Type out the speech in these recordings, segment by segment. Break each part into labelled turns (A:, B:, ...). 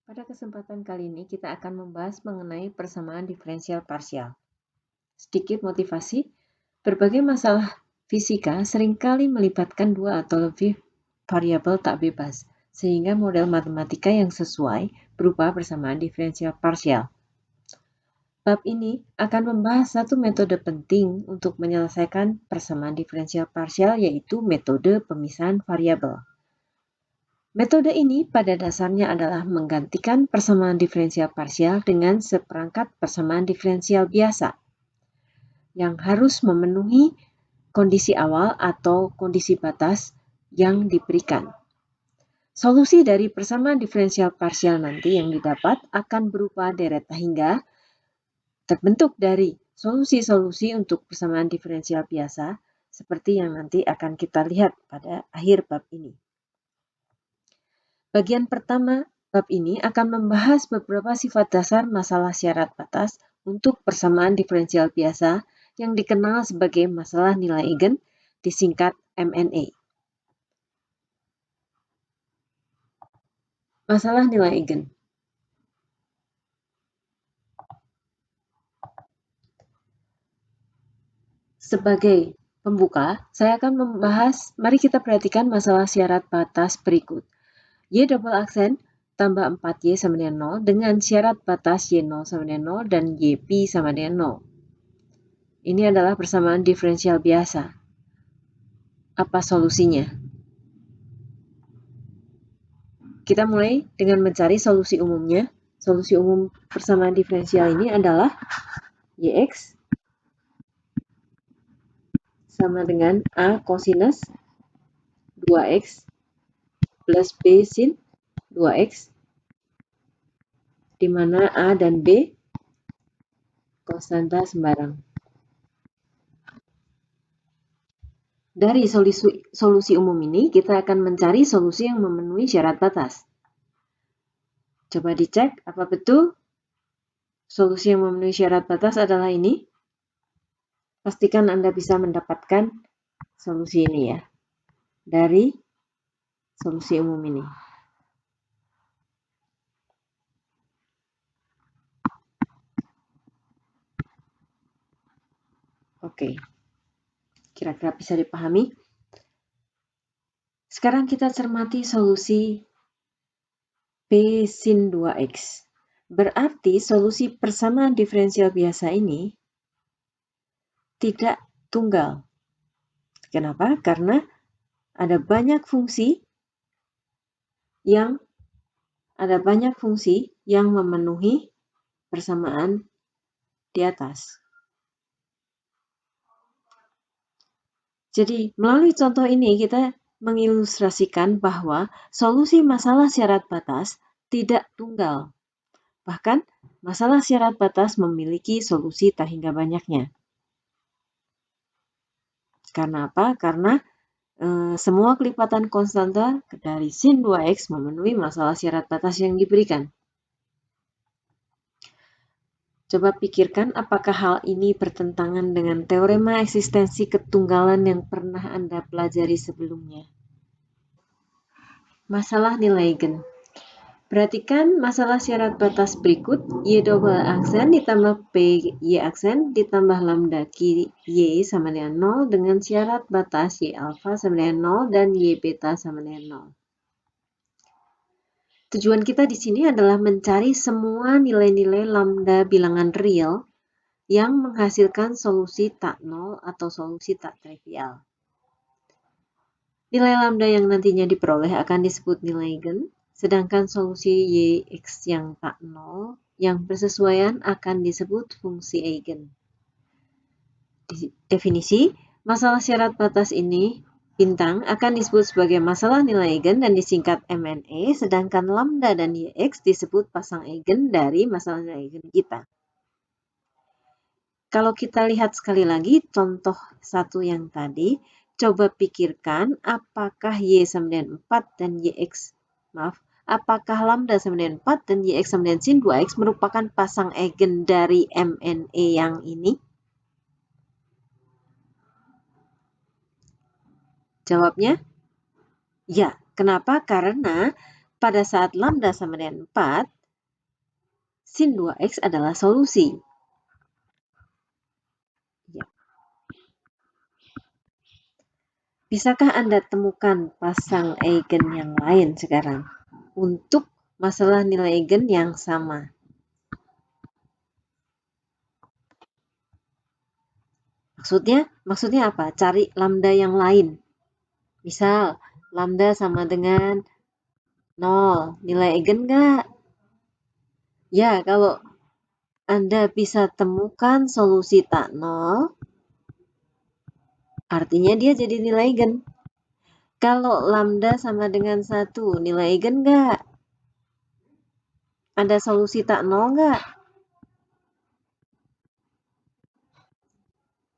A: Pada kesempatan kali ini kita akan membahas mengenai persamaan diferensial parsial. Sedikit motivasi, berbagai masalah fisika seringkali melibatkan dua atau lebih variabel tak bebas, sehingga model matematika yang sesuai berupa persamaan diferensial parsial. Bab ini akan membahas satu metode penting untuk menyelesaikan persamaan diferensial parsial, yaitu metode pemisahan variabel. Metode ini pada dasarnya adalah menggantikan persamaan diferensial parsial dengan seperangkat persamaan diferensial biasa yang harus memenuhi kondisi awal atau kondisi batas yang diberikan. Solusi dari persamaan diferensial parsial nanti yang didapat akan berupa deret hingga terbentuk dari solusi-solusi untuk persamaan diferensial biasa seperti yang nanti akan kita lihat pada akhir bab ini. Bagian pertama bab ini akan membahas beberapa sifat dasar masalah syarat batas untuk persamaan diferensial biasa yang dikenal sebagai masalah nilai eigen, disingkat MNE. Masalah nilai eigen. Sebagai pembuka, saya akan membahas, mari kita perhatikan masalah syarat batas berikut. Y double aksen tambah 4Y sama dengan 0 dengan syarat batas Y0 sama dengan 0 dan YP sama dengan 0. Ini adalah persamaan diferensial biasa. Apa solusinya? Kita mulai dengan mencari solusi umumnya. Solusi umum persamaan diferensial ini adalah YX sama dengan A kosinus 2X plus B sin 2X, di mana A dan B konstanta sembarang. Dari solusi umum ini, kita akan mencari solusi yang memenuhi syarat batas. Coba dicek, apa betul solusi yang memenuhi syarat batas adalah ini? Pastikan Anda bisa mendapatkan solusi ini ya, dari solusi umum ini. Oke, kira-kira bisa dipahami? Sekarang kita cermati solusi B sin 2X. Berarti solusi persamaan diferensial biasa ini tidak tunggal. Kenapa? Karena ada banyak fungsi yang memenuhi persamaan di atas. Jadi, melalui contoh ini kita mengilustrasikan bahwa solusi masalah syarat batas tidak tunggal. Bahkan, masalah syarat batas memiliki solusi tak hingga banyaknya. Karena apa? Karena semua kelipatan konstanta dari sin 2X memenuhi masalah syarat batas yang diberikan. Coba pikirkan apakah hal ini bertentangan dengan teorema eksistensi ketunggalan yang pernah Anda pelajari sebelumnya. Masalah nilai eigen. Perhatikan masalah syarat batas berikut, Y double aksen ditambah P Y aksen ditambah lambda Y sama dengan 0 dengan syarat batas Y alpha sama dengan 0 dan Y beta sama dengan 0. Tujuan kita di sini adalah mencari semua nilai-nilai lambda bilangan real yang menghasilkan solusi tak nol atau solusi tak trivial. Nilai lambda yang nantinya diperoleh akan disebut nilai eigen, sedangkan solusi YX yang tak nol yang bersesuaian akan disebut fungsi eigen. Definisi, masalah syarat batas ini bintang akan disebut sebagai masalah nilai eigen dan disingkat MNE, sedangkan lambda dan YX disebut pasang eigen dari masalah nilai eigen kita. Kalau kita lihat sekali lagi contoh satu yang tadi, coba pikirkan apakah Y sama dengan 4 dan apakah lambda sama dengan 4 dan YX sama dengan sin 2X merupakan pasang eigen dari MNE yang ini? Jawabnya, ya. Kenapa? Karena pada saat lambda sama dengan 4, sin 2x adalah solusi. Ya. Bisakah Anda temukan pasang eigen yang lain sekarang untuk masalah nilai eigen yang sama? Maksudnya apa? Cari lambda yang lain. Misal, lambda sama dengan 0. Nilai eigen nggak? Ya, kalau Anda bisa temukan solusi tak 0, artinya dia jadi nilai eigen. Kalau lambda sama dengan 1, nilai eigen nggak? Ada solusi tak 0 nggak?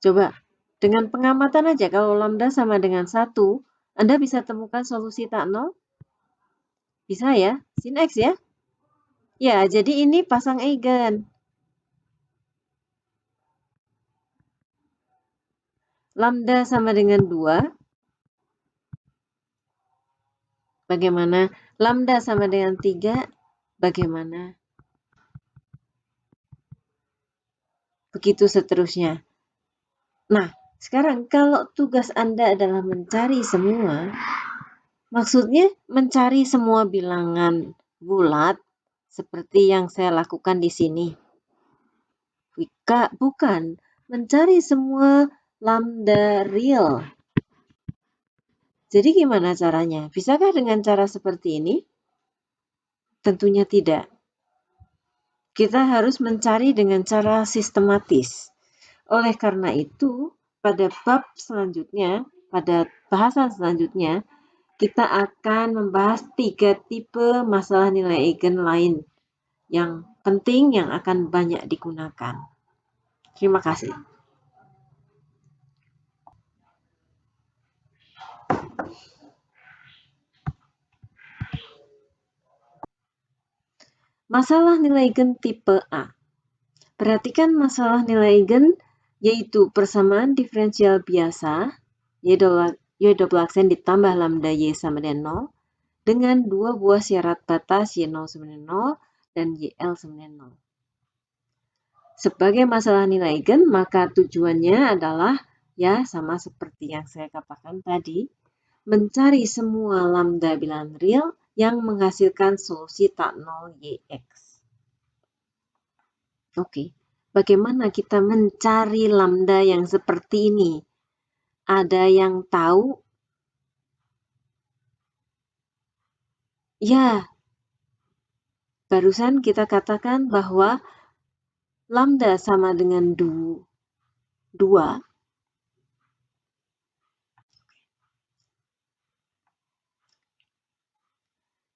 A: Coba, dengan pengamatan aja, kalau lambda sama dengan 1, Anda bisa temukan solusi tak 0? Bisa ya, sin X ya? Ya, jadi ini pasang eigen. Lambda sama dengan 2, bagaimana? Lambda sama dengan 3, bagaimana? Begitu seterusnya. Nah, sekarang kalau tugas Anda adalah mencari semua, maksudnya mencari semua bilangan bulat seperti yang saya lakukan di sini. Bukan, mencari semua lambda real. Jadi gimana caranya? Bisakah dengan cara seperti ini? Tentunya tidak. Kita harus mencari dengan cara sistematis. Oleh karena itu, pada bab selanjutnya, pada bahasan selanjutnya, kita akan membahas 3 tipe masalah nilai eigen lain yang penting yang akan banyak digunakan. Terima kasih. Masalah nilai eigen tipe A. Perhatikan masalah nilai eigen yaitu persamaan diferensial biasa y double aksen ditambah lambda y sama dengan 0 dengan dua buah syarat batas y0 sama dengan 0 dan yl sama dengan 0. Sebagai masalah nilai eigen, maka tujuannya adalah ya sama seperti yang saya katakan tadi, mencari semua lambda bilangan real yang menghasilkan solusi tak 0 yx. Oke, bagaimana kita mencari lambda yang seperti ini? Ada yang tahu? Ya, barusan kita katakan bahwa lambda sama dengan 2.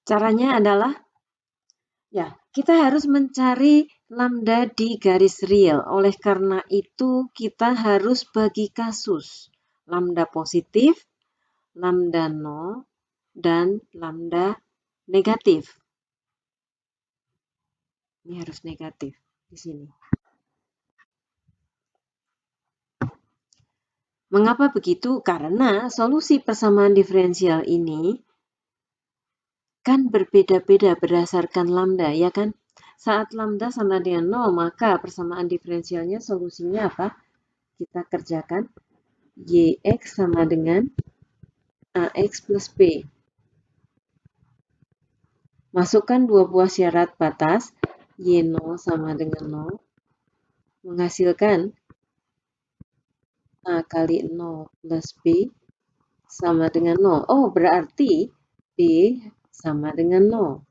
A: Caranya adalah, ya, kita harus mencari lambda di garis real. Oleh karena itu, kita harus bagi kasus. Lambda positif, lambda 0, dan lambda negatif. Ini harus negatif di sini. Mengapa begitu? Karena solusi persamaan diferensial ini kan berbeda-beda berdasarkan lambda, ya kan? Saat lambda sama dengan 0, maka persamaan diferensialnya solusinya apa? Kita kerjakan yx sama dengan ax plus b. Masukkan dua buah syarat batas y0 sama dengan 0, menghasilkan A kali 0 plus B sama dengan 0. Oh, berarti B sama dengan 0.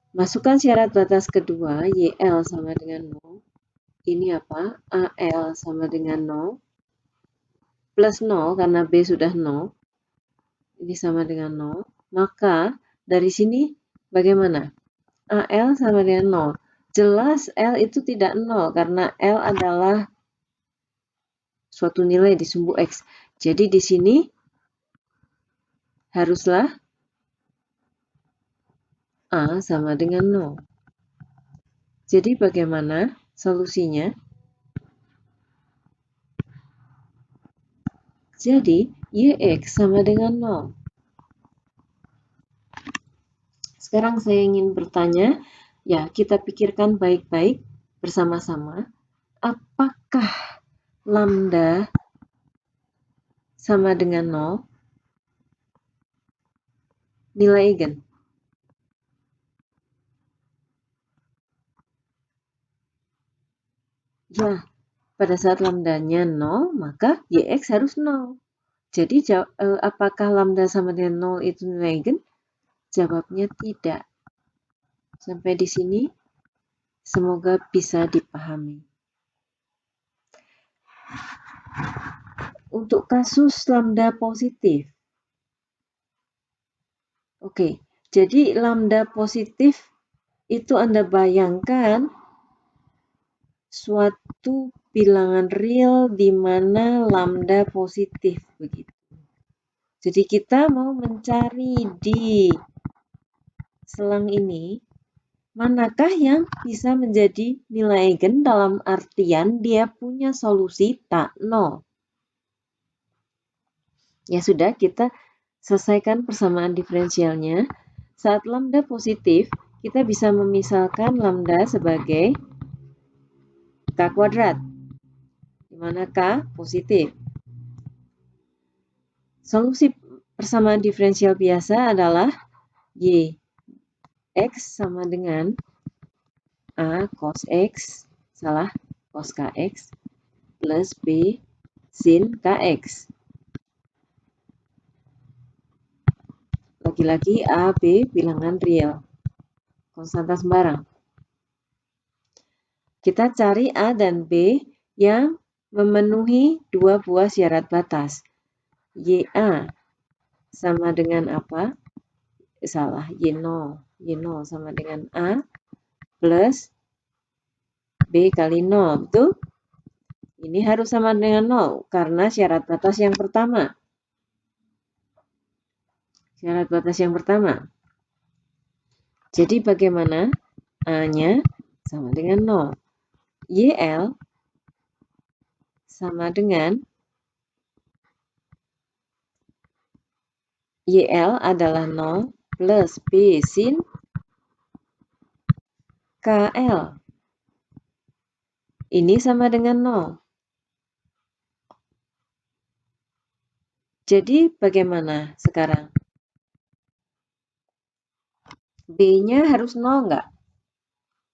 A: Masukkan syarat batas kedua, YL sama dengan 0. Ini apa? AL sama dengan 0. Plus 0 karena B sudah 0. Ini sama dengan 0. Maka dari sini bagaimana? AL sama dengan 0. Jelas L itu tidak 0 karena L adalah suatu nilai di sumbu X. Jadi di sini haruslah A sama dengan 0. Jadi bagaimana solusinya? Jadi YX sama dengan 0. Sekarang saya ingin bertanya, ya kita pikirkan baik-baik bersama-sama, apakah lambda sama dengan 0? Nilai eigen. Ya, pada saat lambdanya 0, maka Yx harus 0. Jadi, apakah lambda sama dengan 0 itu nilai eigen? Jawabnya tidak. Sampai di sini, semoga bisa dipahami. Untuk kasus lambda positif. Oke, jadi lambda positif itu Anda bayangkan suatu bilangan real di mana lambda positif begitu. Jadi kita mau mencari di selang ini manakah yang bisa menjadi nilai eigen dalam artian dia punya solusi tak 0. Ya sudah, kita selesaikan persamaan diferensialnya. Saat lambda positif, kita bisa memisalkan lambda sebagai K kuadrat, di mana K positif. Solusi persamaan diferensial biasa adalah Y X sama dengan A cos X, cos KX, plus B sin KX. Lagi-lagi A, B bilangan real, konstanta sembarang. Kita cari A dan B yang memenuhi dua buah syarat batas. YA sama dengan apa? Y0. Y0 sama dengan A plus B kali 0, betul? Ini harus sama dengan 0 karena syarat batas yang pertama. Syarat batas yang pertama. Jadi bagaimana? A-nya sama dengan 0. YL sama dengan YL adalah 0 plus B sin KL. Ini sama dengan 0. Jadi bagaimana sekarang? B-nya harus 0 nggak?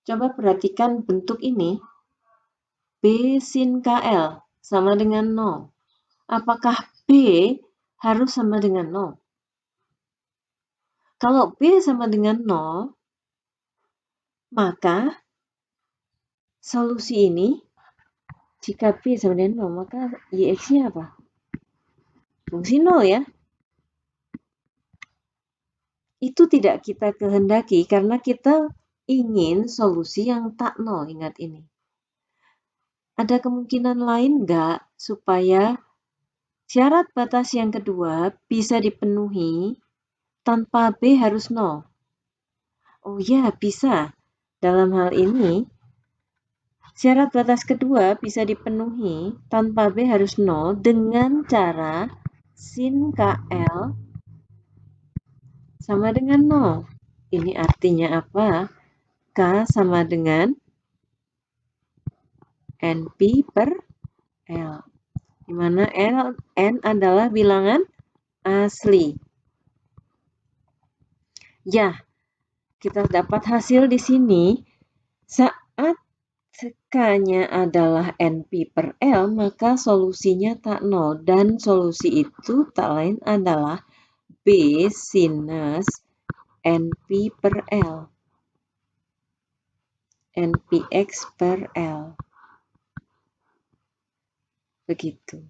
A: Coba perhatikan bentuk ini. B sin KL sama dengan 0. Apakah B harus sama dengan 0? Kalau B sama dengan 0, maka solusi ini, jika B sama dengan 0, maka YX-nya apa? Fungsi 0 ya. Itu tidak kita kehendaki karena kita ingin solusi yang tak 0, ingat ini. Ada kemungkinan lain nggak supaya syarat batas yang kedua bisa dipenuhi tanpa B harus 0? Oh ya, bisa. Dalam hal ini, syarat batas kedua bisa dipenuhi tanpa B harus 0 dengan cara sin KL sama dengan 0. Ini artinya apa? K sama dengan NP per L, di mana N adalah bilangan asli. Ya, kita dapat hasil di sini. Saat K-nya adalah NP per L, maka solusinya tak 0. Dan solusi itu tak lain adalah B sinus NP per L. NPX per L. Begitu.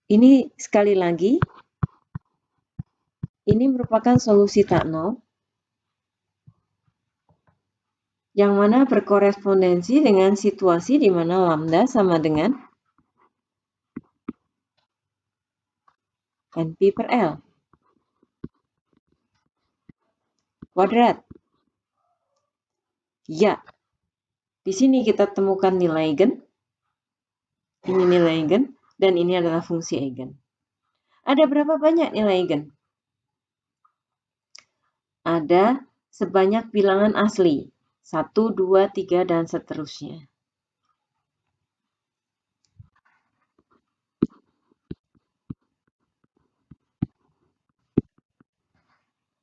A: Ini sekali lagi, ini merupakan solusi tak 0 yang mana berkorespondensi dengan situasi di mana lambda sama dengan NP per L kuadrat. Ya, di sini kita temukan nilai eigen. Ini nilai eigen dan ini adalah fungsi eigen. Ada berapa banyak nilai eigen? ada sebanyak bilangan asli. 1, 2, 3, dan seterusnya.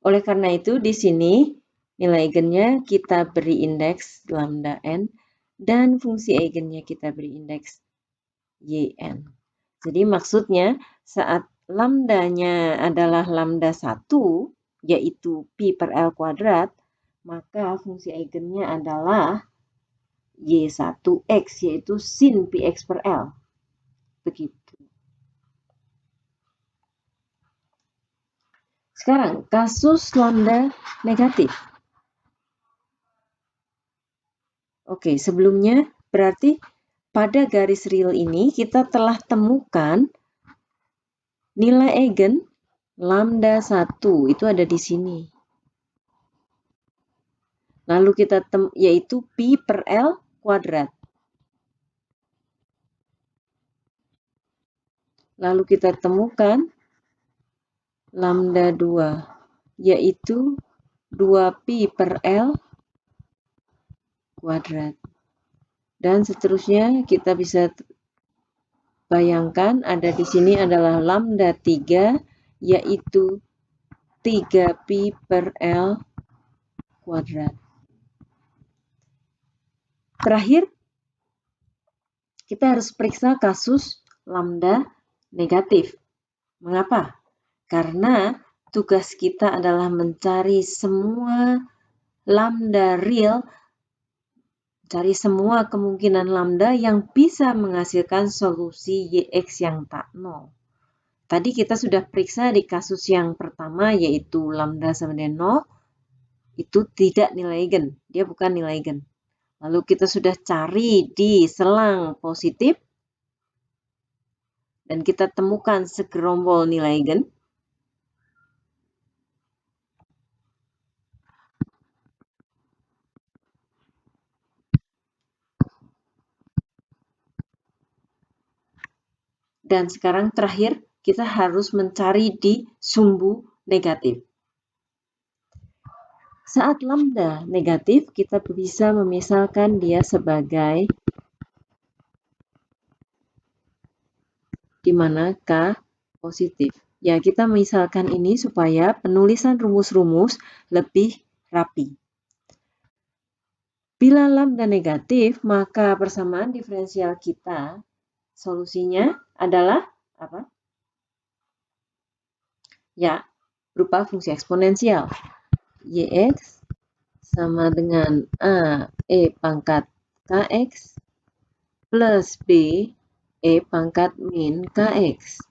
A: Oleh karena itu, di sini nilai eigennya kita beri indeks lambda n, dan fungsi eigennya kita beri indeks yn. Jadi maksudnya saat lambdanya adalah lambda 1, yaitu pi per L kuadrat, maka fungsi eigennya adalah y1x, yaitu sin pi x per L. Begitu. Sekarang, kasus lambda negatif. Oke, sebelumnya berarti pada garis real ini kita telah temukan nilai eigen lambda 1, itu ada di sini. Lalu kita yaitu pi per L kuadrat. Lalu kita temukan lambda 2, yaitu 2pi per L kuadrat. Dan seterusnya kita bisa bayangkan ada di sini adalah lambda 3, yaitu 3pi per L kuadrat. Terakhir, kita harus periksa kasus lambda negatif. Mengapa? Karena tugas kita adalah mencari semua lambda real, cari semua kemungkinan lambda yang bisa menghasilkan solusi Yx yang tak nol. Tadi kita sudah periksa di kasus yang pertama, yaitu lambda sama dengan 0, itu tidak nilai eigen, dia bukan nilai eigen. Lalu kita sudah cari di selang positif, dan kita temukan segerombol nilai eigen. Dan sekarang terakhir, kita harus mencari di sumbu negatif. Saat lambda negatif, kita bisa memisalkan dia sebagai di mana K positif. Ya, kita misalkan ini supaya penulisan rumus-rumus lebih rapi. Bila lambda negatif, maka persamaan diferensial kita, solusinya adalah apa? Ya, berupa fungsi eksponensial. Yx sama dengan A E pangkat Kx plus B E pangkat min Kx.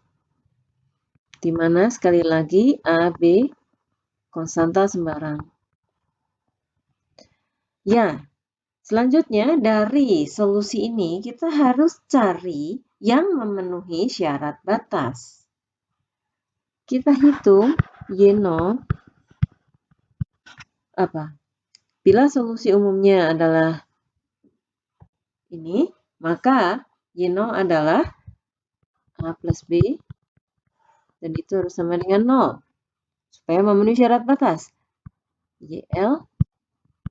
A: Di mana sekali lagi A, B konstanta sembarang. Ya, selanjutnya dari solusi ini kita harus cari yang memenuhi syarat batas. Kita hitung Y0 apa? Bila solusi umumnya adalah ini, maka Y0 adalah A plus B, dan itu harus sama dengan 0. Supaya memenuhi syarat batas. YL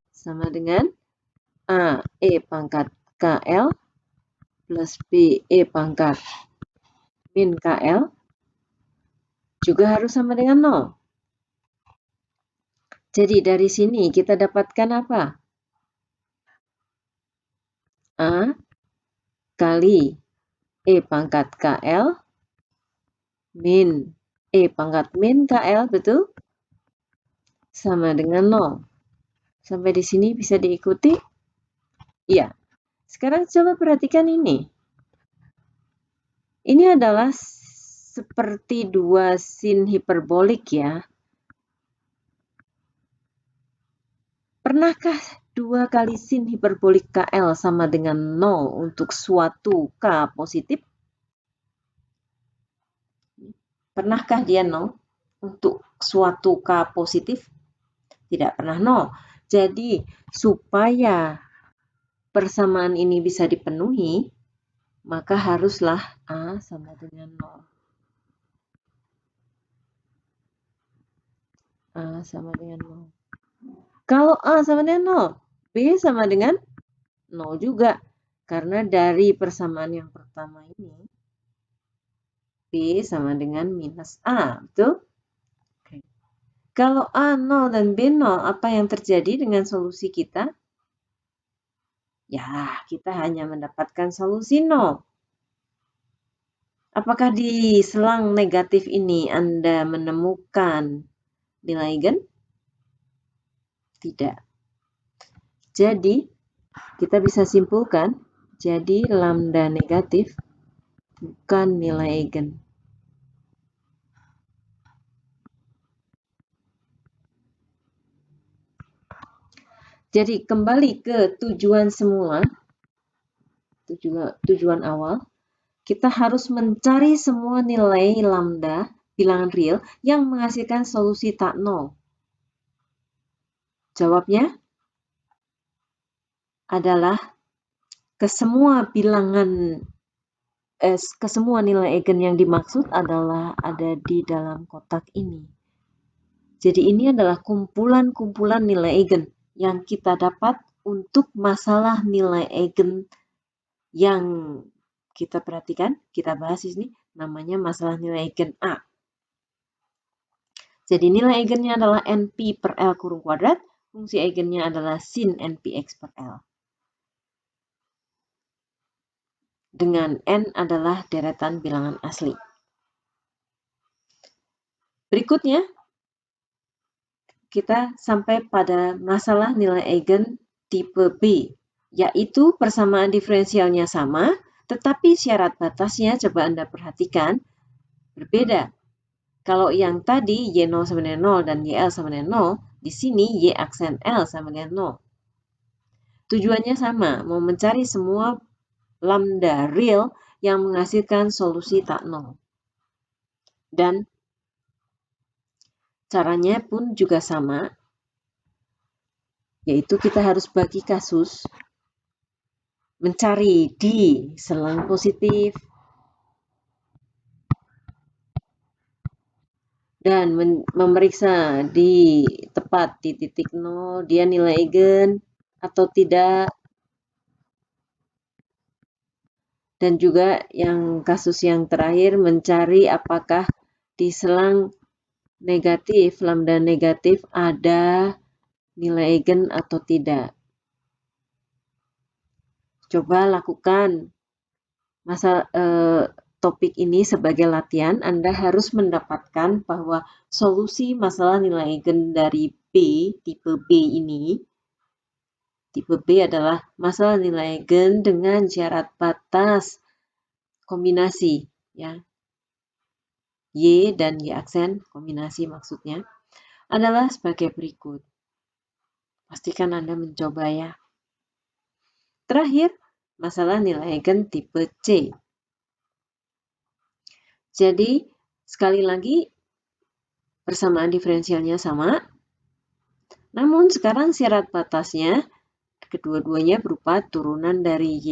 A: sama dengan A E pangkat KL plus B E pangkat min KL juga harus sama dengan 0. Jadi dari sini kita dapatkan apa? A kali E pangkat KL min E pangkat min KL, betul? Sama dengan 0. Sampai di sini bisa diikuti? Iya. Sekarang coba perhatikan ini. Ini adalah seperti dua sin hiperbolik ya. Pernahkah 2 kali sin hiperbolik KL sama dengan 0 untuk suatu K positif? Pernahkah dia 0 untuk suatu K positif? Tidak pernah 0. Jadi, supaya persamaan ini bisa dipenuhi, maka haruslah A sama dengan 0. A sama dengan 0. Kalau A sama dengan 0, B sama dengan 0 juga. Karena dari persamaan yang pertama ini, B sama dengan minus A, betul? Oke. Kalau A 0 dan B 0, apa yang terjadi dengan solusi kita? Ya, kita hanya mendapatkan solusi 0. Apakah di selang negatif ini Anda menemukan nilai eigen? Tidak. Jadi, kita bisa simpulkan, jadi lambda negatif bukan nilai eigen. Jadi, kembali ke tujuan semula, tujuan awal, kita harus mencari semua nilai lambda, bilangan real, yang menghasilkan solusi tak nol. Jawabnya adalah ke semua nilai eigen yang dimaksud adalah ada di dalam kotak ini. Jadi ini adalah kumpulan-kumpulan nilai eigen yang kita dapat untuk masalah nilai eigen yang kita perhatikan, kita bahas di sini, namanya masalah nilai eigen A. Jadi nilai eigennya adalah NP per L kurung kuadrat, fungsi eigennya adalah sin NPX per L. Dengan N adalah deretan bilangan asli. Berikutnya, kita sampai pada masalah nilai eigen tipe B, yaitu persamaan diferensialnya sama, tetapi syarat batasnya, coba Anda perhatikan, berbeda. Kalau yang tadi Y0 sama dengan 0 dan YL sama dengan 0, di sini Y aksen L sama dengan 0. Tujuannya sama, mau mencari semua lambda real yang menghasilkan solusi tak nol. Dan caranya pun juga sama, yaitu kita harus bagi kasus, mencari di selang positif, dan memeriksa di tepat di titik nol, dia nilai eigen atau tidak. Dan juga yang kasus yang terakhir, mencari apakah di selang negatif, lambda negatif ada nilai eigen atau tidak. Coba lakukan topik ini sebagai latihan. Anda harus mendapatkan bahwa solusi masalah nilai eigen dari B, tipe B ini, tipe B adalah masalah nilai eigen dengan syarat batas kombinasi, ya. Y dan Y aksen, kombinasi maksudnya, adalah sebagai berikut. Pastikan Anda mencoba ya. Terakhir, masalah nilai eigen tipe C. Jadi, sekali lagi, persamaan diferensialnya sama, namun sekarang syarat batasnya, kedua-duanya berupa turunan dari Y.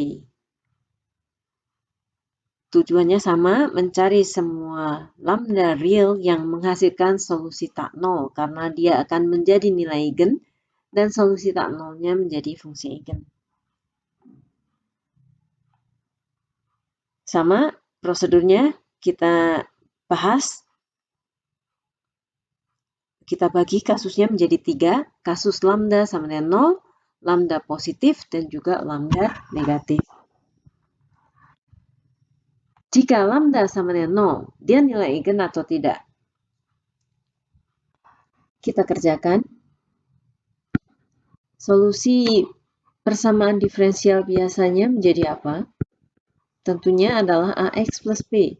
A: Tujuannya sama, mencari semua lambda real yang menghasilkan solusi tak nol, karena dia akan menjadi nilai eigen, dan solusi tak nolnya menjadi fungsi eigen. Sama prosedurnya kita bahas, kita bagi kasusnya menjadi 3, kasus lambda sama dengan 0, lambda positif, dan juga lambda negatif. Jika lambda sama dengan 0, dia nilai eigen atau tidak? Kita kerjakan. Solusi persamaan diferensial biasanya menjadi apa? Tentunya adalah AX plus B.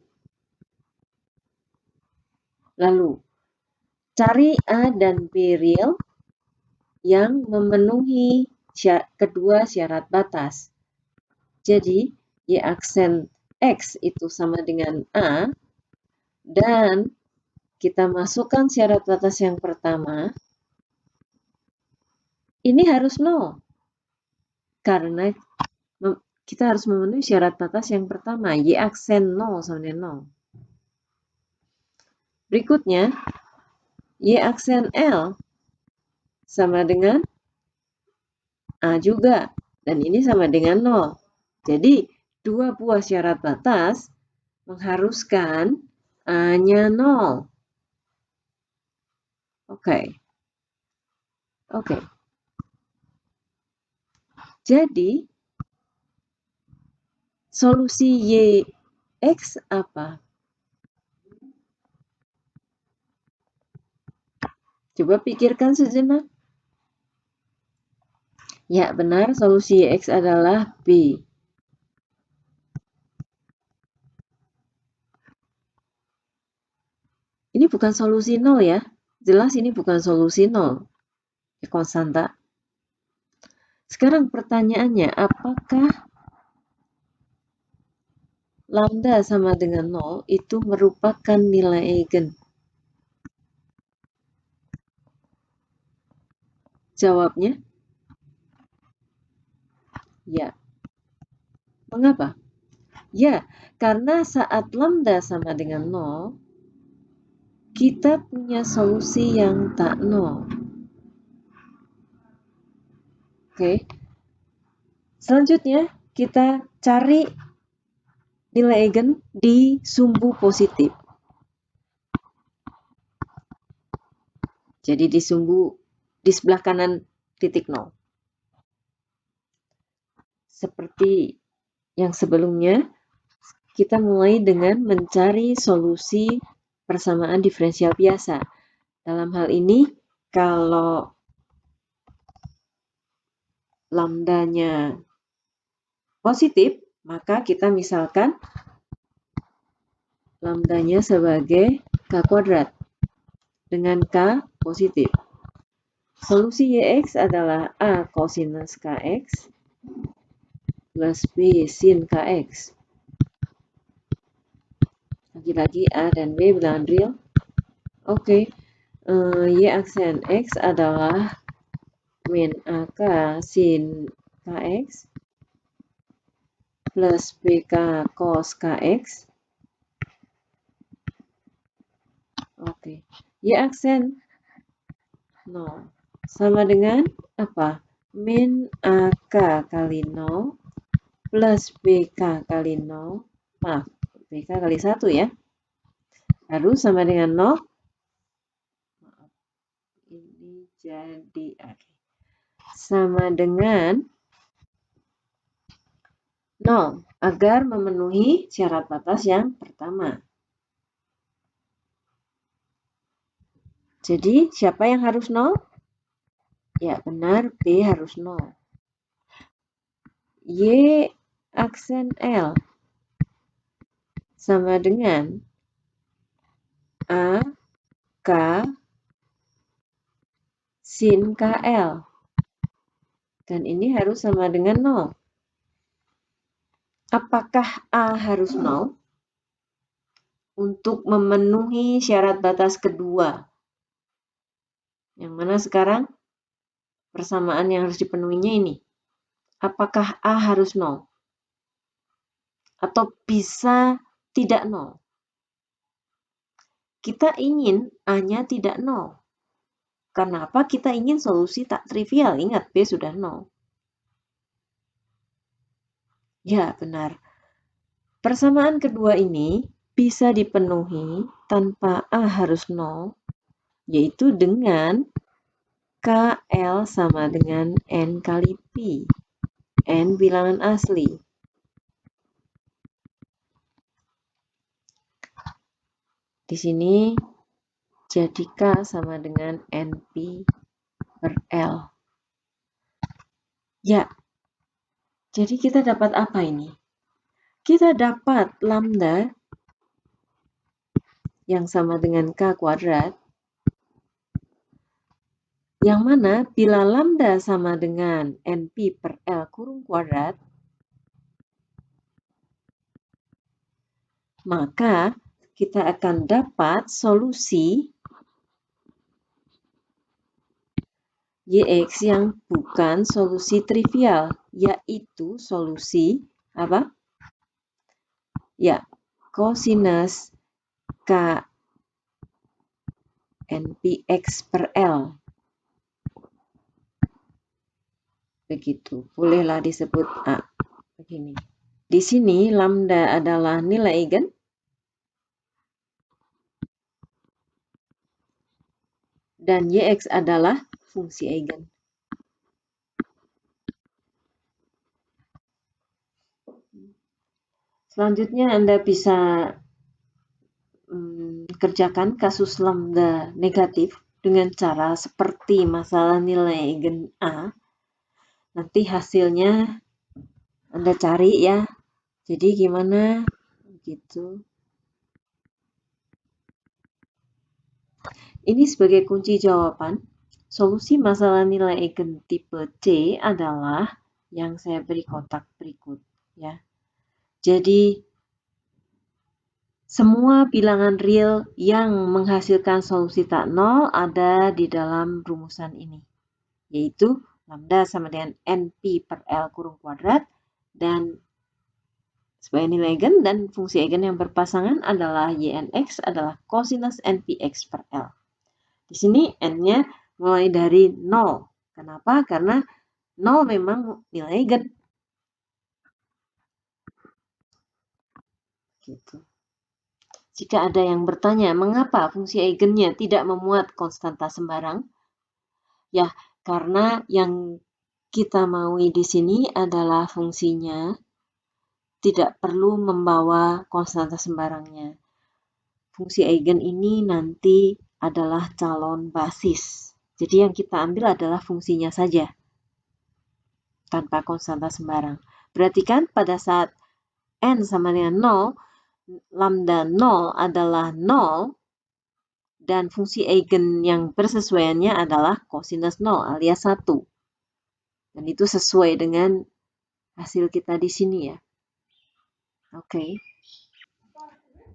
A: Lalu, cari A dan B real yang memenuhi kedua syarat batas. Jadi, Y aksen X itu sama dengan A, dan kita masukkan syarat batas yang pertama, ini harus 0. Karena kita harus memenuhi syarat batas yang pertama, Y aksen 0 sama dengan 0. Berikutnya, Y aksen L sama dengan A juga. Dan ini sama dengan 0. Jadi, dua buah syarat batas mengharuskan A-nya 0. Oke. Jadi, solusi YX apa? Coba pikirkan sejenak. Ya, benar, solusi YX adalah B. Ini bukan solusi 0 ya. Jelas ini bukan solusi 0. Konstanta. Sekarang pertanyaannya, apakah lambda sama dengan 0 itu merupakan nilai eigen? Jawabnya, ya. Mengapa? Ya, karena saat lambda sama dengan 0, kita punya solusi yang tak 0. Oke. Selanjutnya, kita cari nilai eigen di sumbu positif. Jadi di sebelah kanan titik 0. Seperti yang sebelumnya, kita mulai dengan mencari solusi persamaan diferensial biasa. Dalam hal ini, kalau lambdanya positif, maka kita misalkan lambdanya sebagai K kuadrat dengan K positif. Solusi YX adalah A cosinus KX plus B sin KX. Lagi-lagi A dan B bilangan real. Oke. Y aksen X adalah min AK sin KX plus BK cos KX. Oke. Y aksen 0 sama dengan apa? Min AK kali 0 plus BK kali 0. Maaf, BK kali 1 ya. Lalu sama dengan 0. Maaf. Ini jadi sama dengan 0 agar memenuhi syarat batas yang pertama. Jadi, siapa yang harus 0? Ya, benar, B harus 0. Y aksen L sama dengan A, K, sin KL. Dan ini harus sama dengan 0. Apakah A harus 0? Untuk memenuhi syarat batas kedua. Yang mana sekarang persamaan yang harus dipenuhinya ini. Apakah A harus 0? Atau bisa tidak 0? Kita ingin A-nya tidak 0. Kenapa kita ingin solusi tak trivial? Ingat, B sudah 0. Ya, benar. Persamaan kedua ini bisa dipenuhi tanpa A harus 0, yaitu dengan KL sama dengan N kali Pi. N bilangan asli. Di sini jadi K sama dengan NP per L. Ya, jadi kita dapat apa ini? Kita dapat lambda yang sama dengan K kuadrat, yang mana bila lambda sama dengan NP per L kurung kuadrat, maka kita akan dapat solusi YX yang bukan solusi trivial, yaitu solusi apa? Ya, cosinus K NPX per L. Begitu, bolehlah disebut A. Begini. Di sini lambda adalah nilai eigen dan YX adalah fungsi eigen. Selanjutnya Anda bisa kerjakan kasus lambda negatif dengan cara seperti masalah nilai eigen A. Nanti hasilnya Anda cari ya. Jadi gimana? Gitu. Ini sebagai kunci jawaban. Solusi masalah nilai eigen tipe C adalah yang saya beri kotak berikut ya. Jadi semua bilangan real yang menghasilkan solusi tak nol ada di dalam rumusan ini, yaitu lambda sama dengan NP per L kurung kuadrat, dan sebagai nilai eigen dan fungsi eigen yang berpasangan adalah YNX adalah cosinus NPX per L. Di sini N-nya mulai dari 0. Kenapa? Karena 0 memang nilai eigen. Gitu. Jika ada yang bertanya mengapa fungsi eigennya tidak memuat konstanta sembarang, ya karena yang kita maui di sini adalah fungsinya tidak perlu membawa konstanta sembarangnya. Fungsi eigen ini nanti adalah calon basis. Jadi yang kita ambil adalah fungsinya saja, tanpa konstanta sembarang. Berarti kan pada saat N sama dengan 0, lambda 0 adalah 0, dan fungsi eigen yang persesuaiannya adalah cosinus 0 alias 1. Dan itu sesuai dengan hasil kita di sini ya. Oke.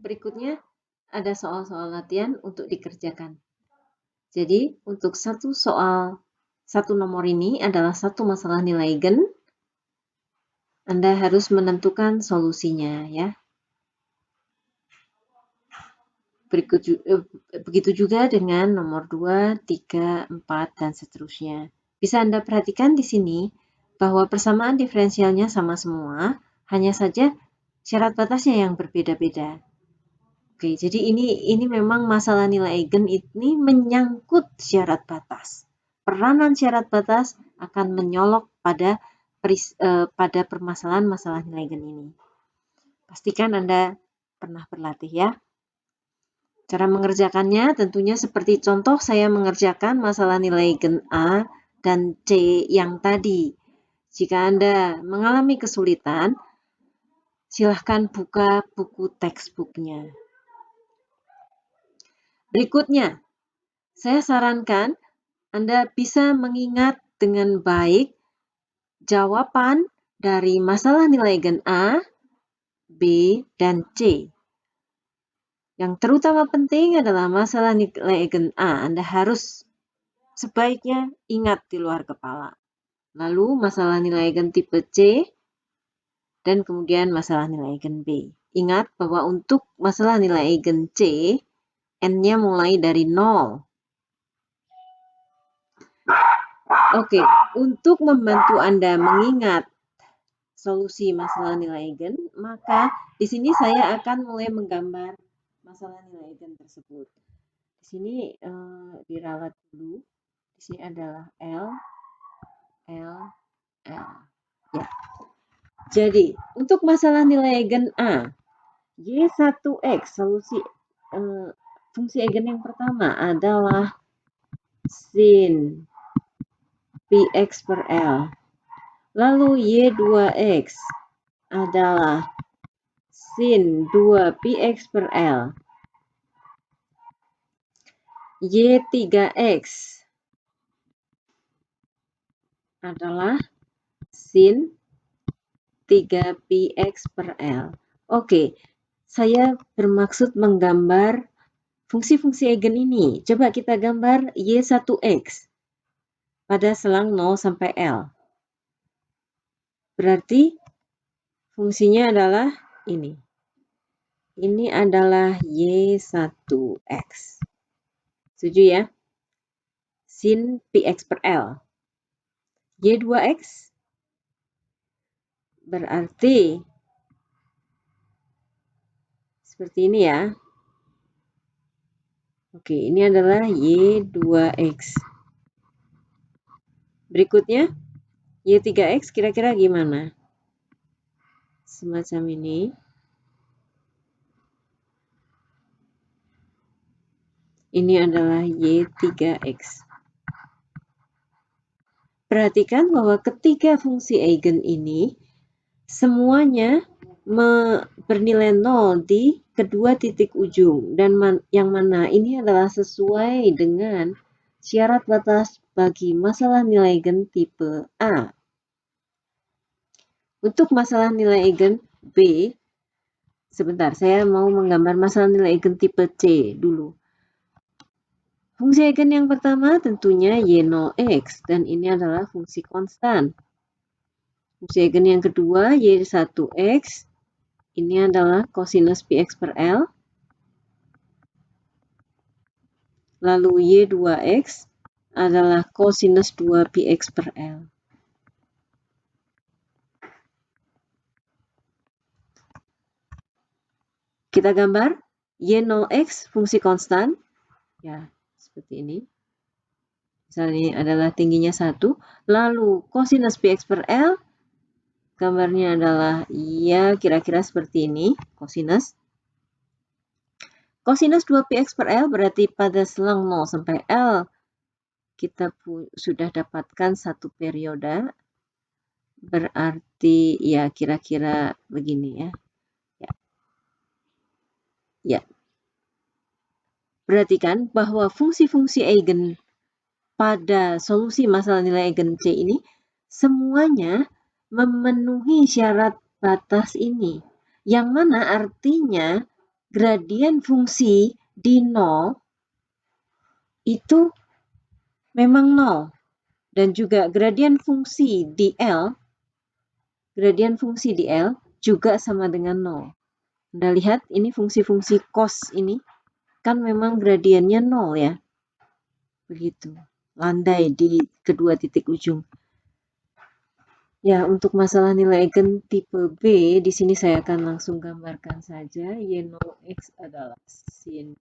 A: Berikutnya ada soal-soal latihan untuk dikerjakan. Jadi untuk satu nomor ini adalah satu masalah nilai eigen. Anda harus menentukan solusinya ya. Begitu juga dengan nomor 2, 3, 4, dan seterusnya. Bisa Anda perhatikan di sini bahwa persamaan diferensialnya sama semua, hanya saja syarat batasnya yang berbeda-beda. Oke, jadi ini memang masalah nilai eigen ini menyangkut syarat batas. Peranan syarat batas akan menyolok pada permasalahan masalah nilai eigen ini. Pastikan Anda pernah berlatih ya. Cara mengerjakannya tentunya seperti contoh saya mengerjakan masalah nilai eigen A dan C yang tadi. Jika Anda mengalami kesulitan, silahkan buka buku textbooknya. Berikutnya, saya sarankan Anda bisa mengingat dengan baik jawaban dari masalah nilai eigen A, B, dan C. Yang terutama penting adalah masalah nilai eigen A. Anda harus sebaiknya ingat di luar kepala. Lalu masalah nilai eigen tipe C, dan kemudian masalah nilai eigen B. Ingat bahwa untuk masalah nilai eigen C, N-nya mulai dari 0. Oke, untuk membantu Anda mengingat solusi masalah nilai eigen, maka di sini saya akan mulai menggambar masalah nilai eigen tersebut. Di sini diralat dulu. Di sini adalah L, L, L. Ya. Jadi, untuk masalah nilai eigen A, Y1X, fungsi eigen yang pertama adalah sin Px per L. Lalu Y2X adalah sin 2Px per L. Y3X adalah sin 3Px per L. Oke, saya bermaksud menggambar fungsi-fungsi eigen ini. Coba kita gambar Y1X pada selang 0 sampai L. Berarti fungsinya adalah ini. Ini adalah Y1X. Setuju ya? Sin Px per L. Y2X berarti seperti ini ya. Oke, ini adalah Y2X. Berikutnya, Y3X kira-kira gimana? Semacam ini. Ini adalah Y3X. Perhatikan bahwa ketiga fungsi eigen ini semuanya bernilai 0 di kedua titik ujung, dan yang mana ini adalah sesuai dengan syarat batas bagi masalah nilai eigen tipe A. Untuk masalah nilai eigen B, sebentar, saya mau menggambar masalah nilai eigen tipe C dulu. Fungsi eigen yang pertama tentunya Y0X, dan ini adalah fungsi konstan. Fungsi eigen yang kedua Y1X, ini adalah kosinus Px per L. Lalu Y2X adalah kosinus 2 Px per L. Kita gambar Y0X fungsi konstan. Ya, seperti ini. Misalnya ini adalah tingginya 1. Lalu kosinus Px per L, gambarnya adalah ya kira-kira seperti ini, kosinus. Kosinus 2Px per L berarti pada selang 0 sampai L kita sudah dapatkan satu periode. Berarti ya kira-kira begini ya. Ya. Perhatikan bahwa fungsi-fungsi eigen pada solusi masalah nilai eigen C ini semuanya memenuhi syarat batas ini, yang mana artinya gradien fungsi di 0 itu memang 0, dan juga gradien fungsi di L juga sama dengan 0. Anda lihat ini fungsi-fungsi cos ini kan memang gradiennya 0 ya. Begitu, landai di kedua titik ujung. Ya, untuk masalah nilai eigen tipe B, di sini saya akan langsung gambarkan saja. Y0X adalah sin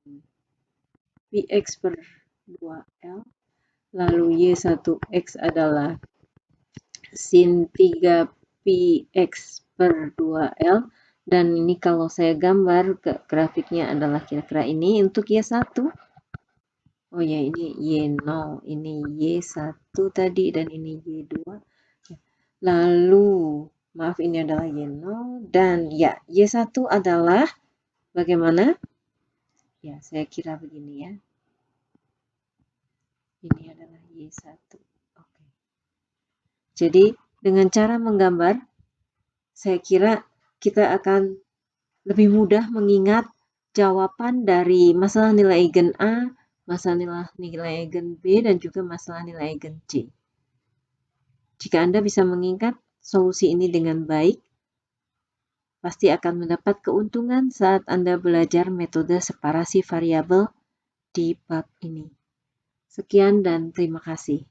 A: Px per 2L. Lalu Y1X adalah sin 3Px per 2L. Dan ini kalau saya gambar, grafiknya adalah kira-kira ini untuk Y1. Oh ya, ini Y0, ini Y1 tadi, dan ini Y2. Lalu, maaf, ini adalah Y0, dan ya, Y1 adalah bagaimana? Ya, saya kira begini ya. Ini adalah Y1. Oke. Jadi, dengan cara menggambar, saya kira kita akan lebih mudah mengingat jawaban dari masalah nilai eigen A, masalah nilai eigen B, dan juga masalah nilai eigen C. Jika Anda bisa mengingat solusi ini dengan baik, pasti akan mendapat keuntungan saat Anda belajar metode separasi variabel di bab ini. Sekian dan terima kasih.